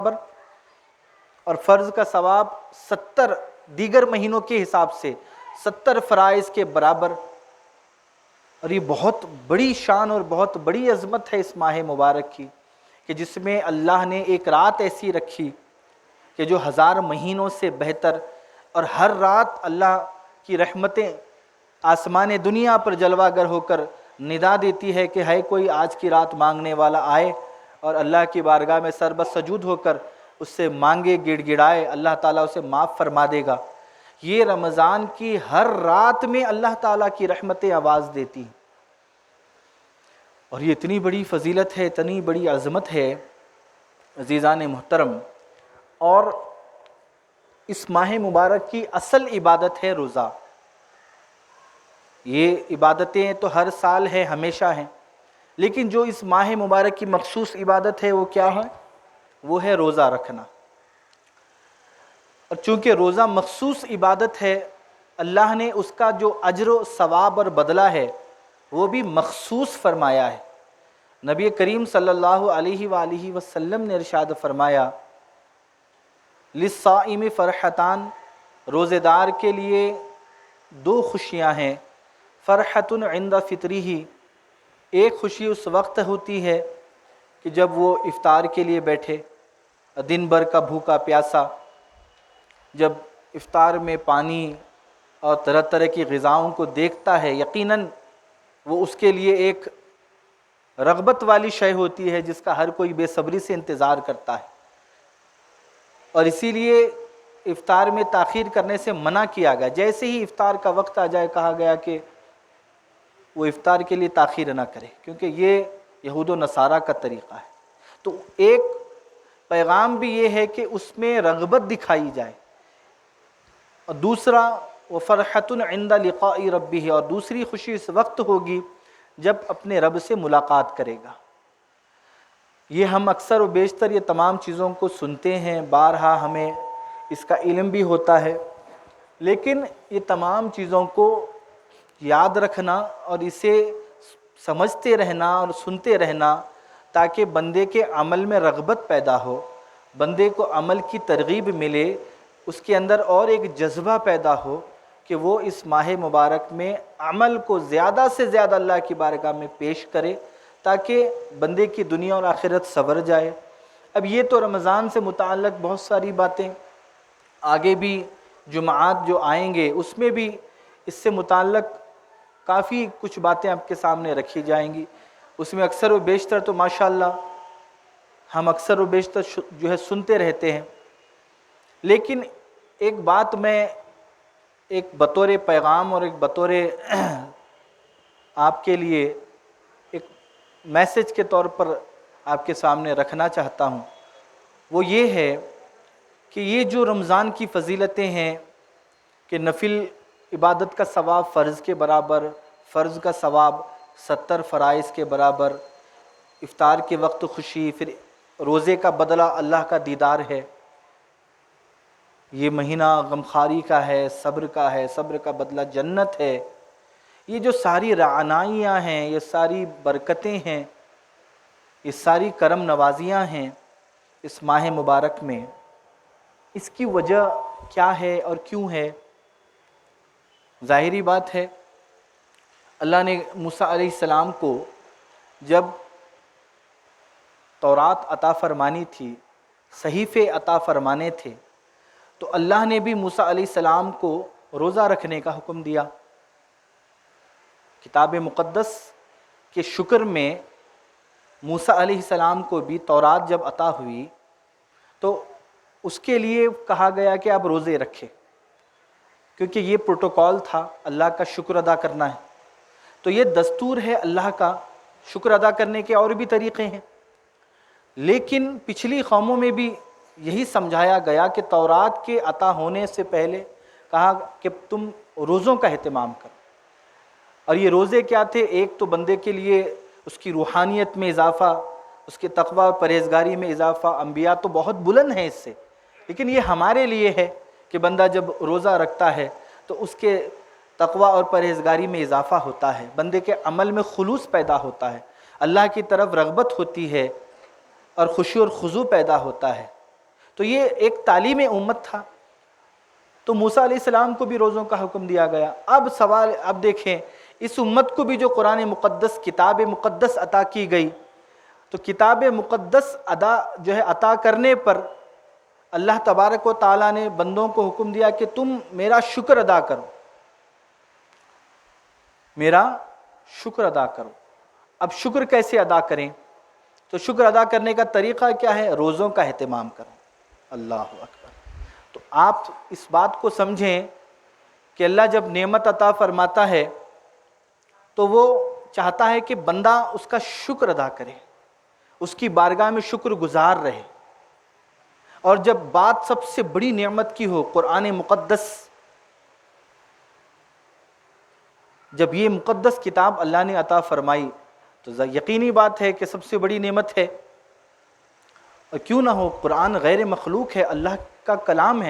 برابر اور فرض کا ثواب 70 دیگر مہینوں کے حساب سے 70 فرائض کے برابر۔ اور یہ بہت بڑی شان اور بہت بڑی عظمت ہے اس ماہ مبارک کی، کہ جس میں اللہ نے ایک رات ایسی رکھی کہ جو 1000 مہینوں سے بہتر، اور ہر رات اللہ کی رحمتیں آسمان دنیا پر جلوہ گر ہو کر ندا دیتی ہے کہ ہے کوئی آج کی رات مانگنے والا آئے، اور اللہ کی بارگاہ میں سر سجود ہو کر اس سے مانگے، گڑ گڑائے، اللہ تعالیٰ اسے معاف فرما دے گا۔ یہ رمضان کی ہر رات میں اللہ تعالیٰ کی رحمتیں آواز دیتی ہیں، اور یہ اتنی بڑی فضیلت ہے، اتنی بڑی عظمت ہے عزیزان محترم۔ اور اس ماہ مبارک کی اصل عبادت ہے روزہ۔ یہ عبادتیں تو ہر سال ہے، ہمیشہ ہیں، لیکن جو اس ماہ مبارک کی مخصوص عبادت ہے وہ کیا ہے؟ وہ ہے روزہ رکھنا۔ اور چونکہ روزہ مخصوص عبادت ہے، اللہ نے اس کا جو اجر و ثواب اور بدلہ ہے وہ بھی مخصوص فرمایا ہے۔ نبی کریم صلی اللہ علیہ وآلہ وسلم نے ارشاد فرمایا، للصائم فرحتان، روزے دار کے لیے 2 خوشیاں ہیں، فرحت عند فطرہ، ایک خوشی اس وقت ہوتی ہے کہ جب وہ افطار کے لیے بیٹھے، دن بھر کا بھوکا پیاسا، جب افطار میں پانی اور طرح طرح کی غذاؤں کو دیکھتا ہے، یقیناً وہ اس کے لیے ایک رغبت والی شے ہوتی ہے جس کا ہر کوئی بے صبری سے انتظار کرتا ہے، اور اسی لیے افطار میں تاخیر کرنے سے منع کیا گیا۔ جیسے ہی افطار کا وقت آ جائے کہا گیا کہ وہ افطار کے لیے تاخیر نہ کرے، کیونکہ یہ یہود و نصارہ کا طریقہ ہے۔ تو ایک پیغام بھی یہ ہے کہ اس میں رغبت دکھائی جائے، اور دوسرا وفرحۃ عند لقاء ربہ، اور دوسری خوشی اس وقت ہوگی جب اپنے رب سے ملاقات کرے گا۔ یہ ہم اکثر و بیشتر یہ تمام چیزوں کو سنتے ہیں، بارہا ہمیں اس کا علم بھی ہوتا ہے، لیکن یہ تمام چیزوں کو یاد رکھنا اور اسے سمجھتے رہنا اور سنتے رہنا تاکہ بندے کے عمل میں رغبت پیدا ہو، بندے کو عمل کی ترغیب ملے، اس کے اندر اور ایک جذبہ پیدا ہو کہ وہ اس ماہ مبارک میں عمل کو زیادہ سے زیادہ اللہ کی بارگاہ میں پیش کرے تاکہ بندے کی دنیا اور آخرت سنور جائے۔ اب یہ تو رمضان سے متعلق بہت ساری باتیں، آگے بھی جمعات جو آئیں گے اس میں بھی اس سے متعلق کافی کچھ باتیں آپ کے سامنے رکھی جائیں گی۔ اس میں اکثر و بیشتر تو ماشاءاللہ ہم اکثر و بیشتر جو ہے سنتے رہتے ہیں، لیکن ایک بات میں ایک بطور پیغام اور ایک بطور آپ کے لیے ایک میسج کے طور پر آپ کے سامنے رکھنا چاہتا ہوں، وہ یہ ہے کہ یہ جو رمضان کی فضیلتیں ہیں کہ نفل عبادت کا ثواب فرض کے برابر، فرض کا ثواب 70 فرائض کے برابر، افطار کے وقت خوشی، پھر روزے کا بدلہ اللہ کا دیدار ہے، یہ مہینہ غمخواری کا ہے، صبر کا ہے، صبر کا بدلہ جنت ہے، یہ جو ساری رعنائیاں ہیں، یہ ساری برکتیں ہیں، یہ ساری کرم نوازیاں ہیں اس ماہ مبارک میں، اس کی وجہ کیا ہے اور کیوں ہے؟ ظاہری بات ہے، اللہ نے موسیٰ علیہ السلام کو جب تورات عطا فرمانی تھی، صحیفے عطا فرمانے تھے، تو اللہ نے بھی موسیٰ علیہ السلام کو روزہ رکھنے کا حکم دیا۔ کتاب مقدس کے شکر میں موسیٰ علیہ السلام کو بھی تورات جب عطا ہوئی تو اس کے لیے کہا گیا کہ آپ روزے رکھیں، کیونکہ یہ پروٹوکول تھا، اللہ کا شکر ادا کرنا ہے، تو یہ دستور ہے اللہ کا، شکر ادا کرنے کے اور بھی طریقے ہیں، لیکن پچھلی قوموں میں بھی یہی سمجھایا گیا کہ تورات کے عطا ہونے سے پہلے کہا کہ تم روزوں کا اہتمام کرو، اور یہ روزے کیا تھے؟ ایک تو بندے کے لیے اس کی روحانیت میں اضافہ، اس کے تقوی اور پرہیزگاری میں اضافہ، انبیاء تو بہت بلند ہیں اس سے، لیکن یہ ہمارے لیے ہے کہ بندہ جب روزہ رکھتا ہے تو اس کے تقوی اور پرہیزگاری میں اضافہ ہوتا ہے، بندے کے عمل میں خلوص پیدا ہوتا ہے، اللہ کی طرف رغبت ہوتی ہے اور خوشی اور خضوع پیدا ہوتا ہے۔ تو یہ ایک تعلیم امت تھا۔ تو موسیٰ علیہ السلام کو بھی روزوں کا حکم دیا گیا۔ اب دیکھیں اس امت کو بھی جو قرآن مقدس کتاب مقدس عطا کی گئی، تو کتاب مقدس عطا کرنے پر اللہ تبارک و تعالیٰ نے بندوں کو حکم دیا کہ تم میرا شکر ادا کرو، میرا شکر ادا کرو۔ اب شکر کیسے ادا کریں؟ تو شکر ادا کرنے کا طریقہ کیا ہے؟ روزوں کا اہتمام کرو۔ اللہ اکبر۔ تو آپ اس بات کو سمجھیں کہ اللہ جب نعمت عطا فرماتا ہے تو وہ چاہتا ہے کہ بندہ اس کا شکر ادا کرے، اس کی بارگاہ میں شکر گزار رہے۔ اور جب بات سب سے بڑی نعمت کی ہو، قرآن مقدس، جب یہ مقدس کتاب اللہ نے عطا فرمائی تو یقینی بات ہے کہ سب سے بڑی نعمت ہے۔ اور کیوں نہ ہو، قرآن غیر مخلوق ہے، اللہ کا کلام ہے۔